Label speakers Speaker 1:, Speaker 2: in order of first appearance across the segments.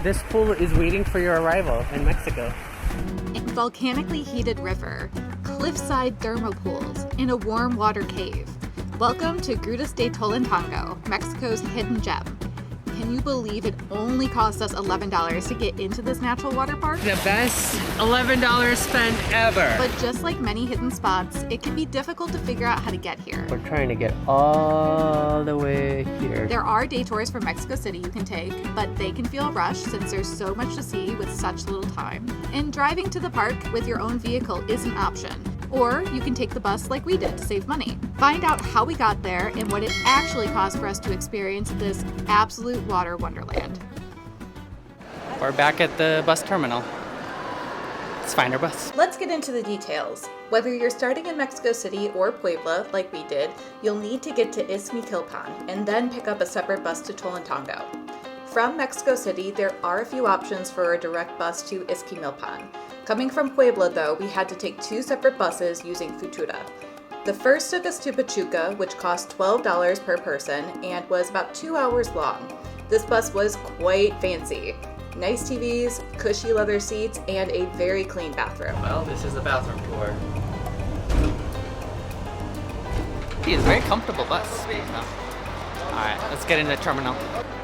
Speaker 1: This pool is waiting for your arrival in Mexico.
Speaker 2: A volcanically heated river, cliffside thermal pools, and a warm water cave. Welcome to Grutas de Tolantongo, Mexico's hidden gem. Can you believe it only cost us $11 to get into this natural water park?
Speaker 1: The best $11 spent ever.
Speaker 2: But just like many hidden spots, it can be difficult to figure out how to get here.
Speaker 1: We're trying to get all the way here.
Speaker 2: There are day tours from Mexico City you can take, but they can feel rushed since there's so much to see with such little time. And driving to the park with your own vehicle is an option. Or you can take the bus like we did to save money. Find out how we got there and what it actually cost for us to experience this absolute water wonderland.
Speaker 1: We're back at the bus terminal. Let's find our bus.
Speaker 2: Let's get into the details. Whether you're starting in Mexico City or Puebla, like we did, you'll need to get to Ixmiquilpan and then pick up a separate bus to Tolantongo. From Mexico City, there are a few options for a direct bus to Ixmiquilpan. Coming from Puebla, though, we had to take two separate buses using Futura. The first took us to Pachuca, which cost $12 per person and was about 2 hours long. This bus was quite fancy. Nice TVs, cushy leather seats, and a very clean bathroom.
Speaker 1: Well, this is the bathroom tour. It is a very comfortable bus. Alright, let's get in the terminal.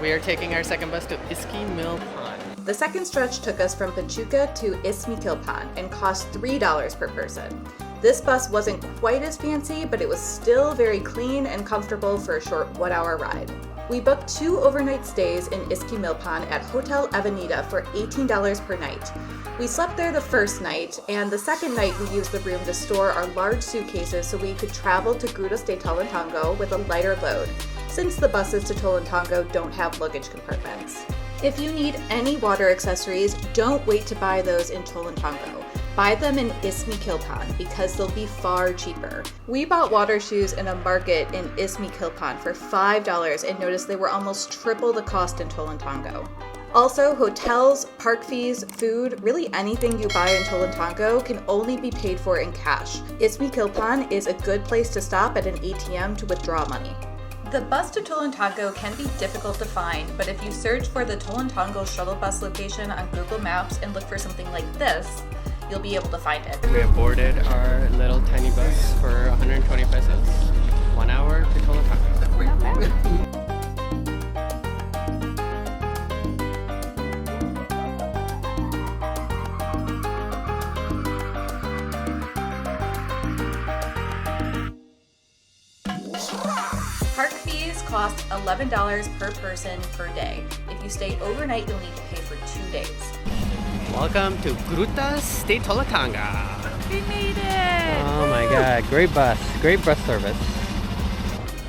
Speaker 1: We are taking our second bus to Ixmiquilpan.
Speaker 2: The second stretch took us from Pachuca to Ixmiquilpan and cost $3 per person. This bus wasn't quite as fancy, but it was still very clean and comfortable for a short 1 hour ride. We booked 2 overnight stays in Ixmiquilpan at Hotel Avenida for $18 per night. We slept there the first night, and the second night we used the room to store our large suitcases so we could travel to Grutas de Tolantango with a lighter load, since the buses to Tolantongo don't have luggage compartments. If you need any water accessories, don't wait to buy those in Tolantongo. Buy them in Ixmiquilpan because they'll be far cheaper. We bought water shoes in a market in Ixmiquilpan for $5 and noticed they were almost triple the cost in Tolantongo. Also, hotels, park fees, food, really anything you buy in Tolantongo can only be paid for in cash. Ixmiquilpan is a good place to stop at an ATM to withdraw money. The bus to Tolantongo can be difficult to find, but if you search for the Tolantongo shuttle bus location on Google Maps and look for something like this, you'll be able to find it.
Speaker 1: We have boarded our little tiny bus for 120 pesos. 1 hour to Tolantongo.
Speaker 2: Not bad. Park fees cost $11 per person per day. If you stay overnight, you'll need to pay for 2 days.
Speaker 1: Welcome to Grutas de Tolantango.
Speaker 2: We made it!
Speaker 1: Oh my god, great bus service.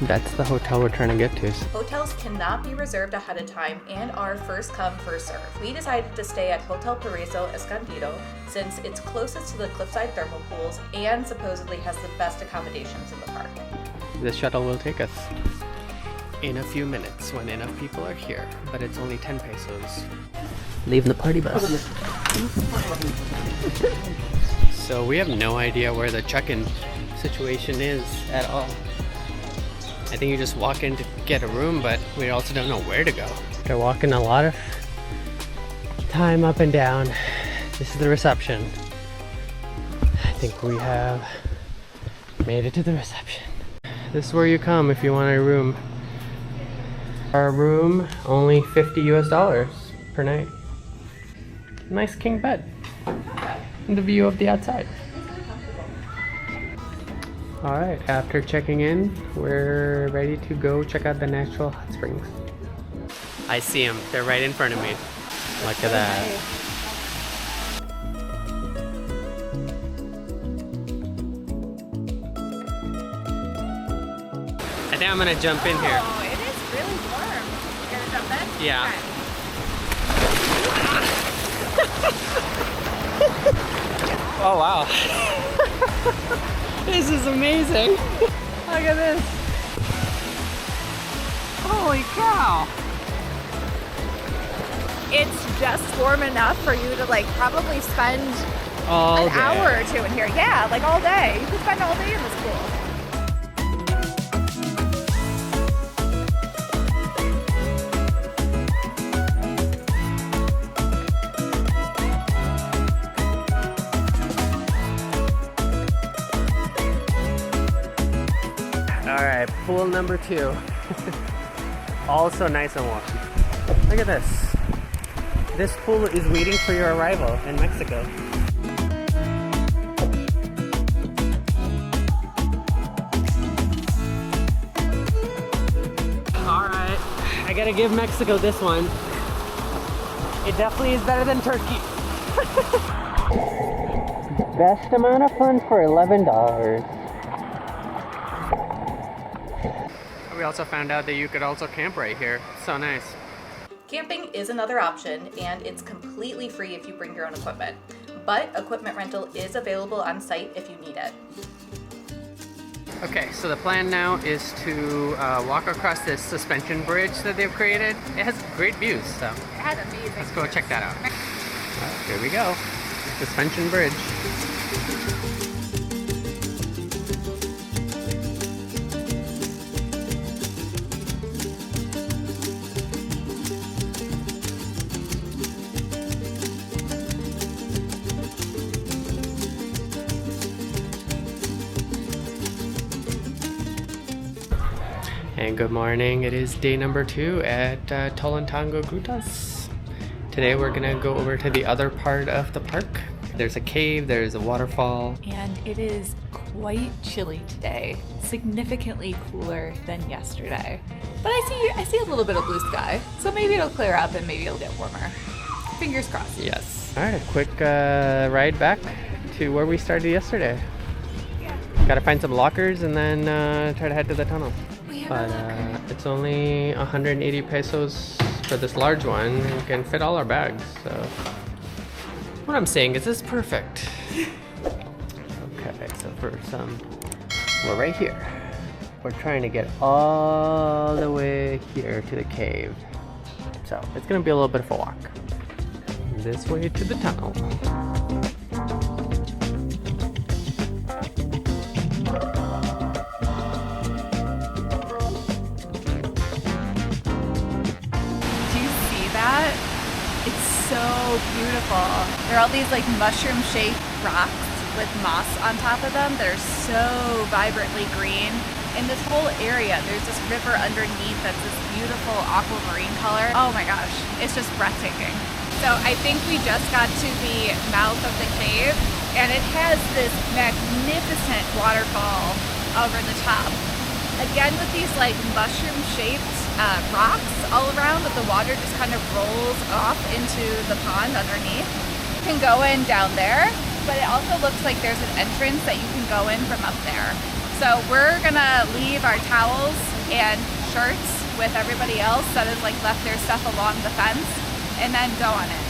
Speaker 1: That's the hotel we're trying to get to.
Speaker 2: Hotels cannot be reserved ahead of time and are first come, first served. We decided to stay at Hotel Paraiso Escondido since it's closest to the Cliffside thermal pools and supposedly has the best accommodations in the park.
Speaker 1: The shuttle will take us in a few minutes when enough people are here, but it's only 10 pesos. Leaving the party bus. So we have no idea where the check-in situation is at all. I think you just walk in to get a room, but we also don't know where to go. They're walking a lot of time up and down. This is the reception. I think we have made it to the reception. This is where you come if you want a room. Our room, only $50 US per night. Nice king bed. And the view of the outside. Alright, after checking in, we're ready to go check out the natural hot springs. I see them. They're right in front of me. Look at that. I think I'm gonna jump in here.
Speaker 2: Oh, it is really warm. You gonna jump in?
Speaker 1: Yeah. Oh wow. This is amazing. Look at this. Holy cow.
Speaker 3: It's just warm enough for you to like probably spend
Speaker 1: All
Speaker 3: an
Speaker 1: day.
Speaker 3: hour or two in here. Yeah, like all day. You could spend all day in this pool.
Speaker 1: Alright, pool number 2. Also nice and warm. Look at this. This pool is waiting for your arrival in Mexico. Alright, I gotta give Mexico this one. It definitely is better than Turkey. Best amount of fun for $11. We also found out that you could also camp right here. So nice.
Speaker 2: Camping is another option, and it's completely free if you bring your own equipment. But equipment rental is available on site if you need it.
Speaker 1: Okay, so the plan now is to walk across this suspension bridge that they've created. It has great views, so
Speaker 3: It has amazing.
Speaker 1: let's go check that out. Here we go. Suspension bridge. And good morning, it is day number 2 at Tolantongo Grutas. Today we're gonna go over to the other part of the park. There's a cave, there's a waterfall.
Speaker 4: And it is quite chilly today, significantly cooler than yesterday. But I see a little bit of blue sky, so maybe it'll clear up and maybe it'll get warmer. Fingers crossed.
Speaker 1: Yes. All right, a quick ride back to where we started yesterday.
Speaker 4: Yeah.
Speaker 1: Gotta find some lockers and then try to head to the tunnel.
Speaker 4: We have
Speaker 1: But
Speaker 4: a locker.
Speaker 1: it's only 180 pesos for this large one. We can fit all our bags, so. What I'm saying is this is perfect. Okay, so for some, we're right here. We're trying to get all the way here to the cave. So it's gonna be a little bit of a walk. This way to the tunnel.
Speaker 4: It's so beautiful. There are all these like mushroom-shaped rocks with moss on top of them that are so vibrantly green. In this whole area, there's this river underneath that's this beautiful aquamarine color. Oh my gosh, it's just breathtaking. So I think we just got to the mouth of the cave, and it has this magnificent waterfall over the top. Again, with these like mushroom-shaped rocks all around, that the water just kind of rolls off into the pond underneath. You can go in down there, but it also looks like there's an entrance that you can go in from up there. So we're gonna leave our towels and shirts with everybody else that has like left their stuff along the fence, and then go on it.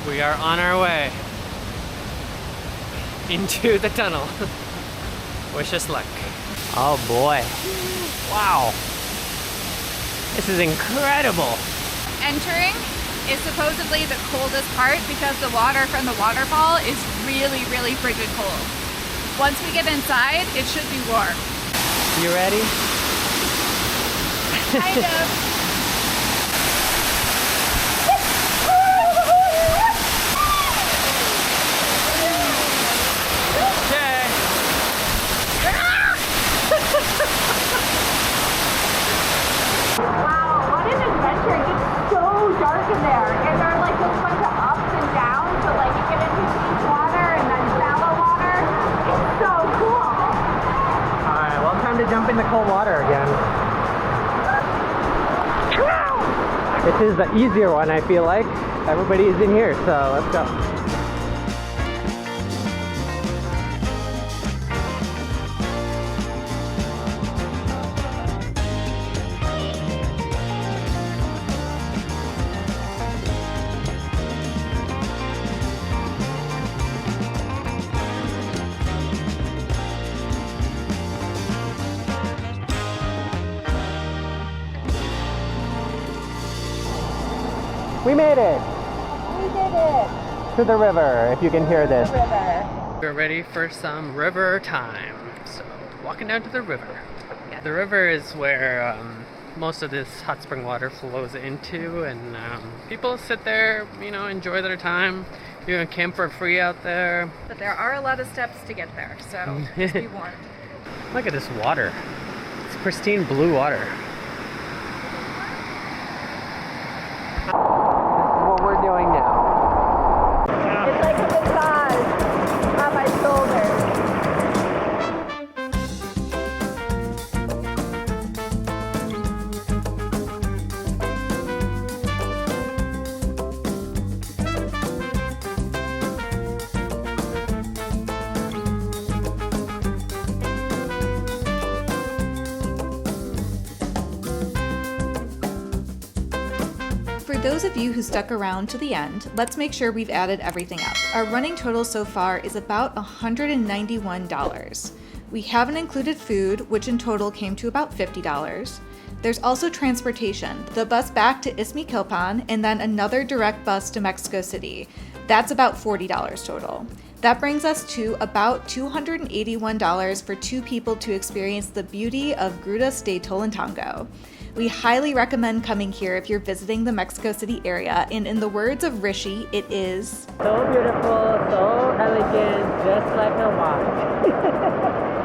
Speaker 1: We are on our way into the tunnel. Wish us luck. Oh boy. Wow. This is incredible.
Speaker 4: Entering is supposedly the coldest part because the water from the waterfall is really, really frigid cold. Once we get inside, it should be warm.
Speaker 1: You ready?
Speaker 4: Kind of.
Speaker 1: Okay.
Speaker 3: Wow, what an adventure. It gets so dark in there. And there are like this bunch of ups and downs. So like you get into deep water and then shallow water. It's so cool.
Speaker 1: Alright, well, time to jump in the cold water again. This is the easier one, I feel like. Everybody is in here, so let's go. We made it!
Speaker 3: We did it.
Speaker 1: To the river, if you can hear this.
Speaker 3: River.
Speaker 1: We're ready for some river time. So, walking down to the river. Yeah, the river is where most of this hot spring water flows into, and people sit there, you know, enjoy their time. You can camp for free out there.
Speaker 4: But there are a lot of steps to get there, so just be warned.
Speaker 1: Look at this water. It's pristine blue water. This is what we're doing now.
Speaker 4: It's like a massage on my shoulders. For those of you who stuck around to the end, let's make sure we've added everything up. Our running total so far is about $191. We haven't included food, which in total came to about $50. There's also transportation, the bus back to Ixmiquilpan, and then another direct bus to Mexico City. That's about $40 total. That brings us to about $281 for 2 people to experience the beauty of Grutas de Tolantango. We highly recommend coming here if you're visiting the Mexico City area, and in the words of Rishi, it is
Speaker 1: So beautiful, so elegant, just like a watch.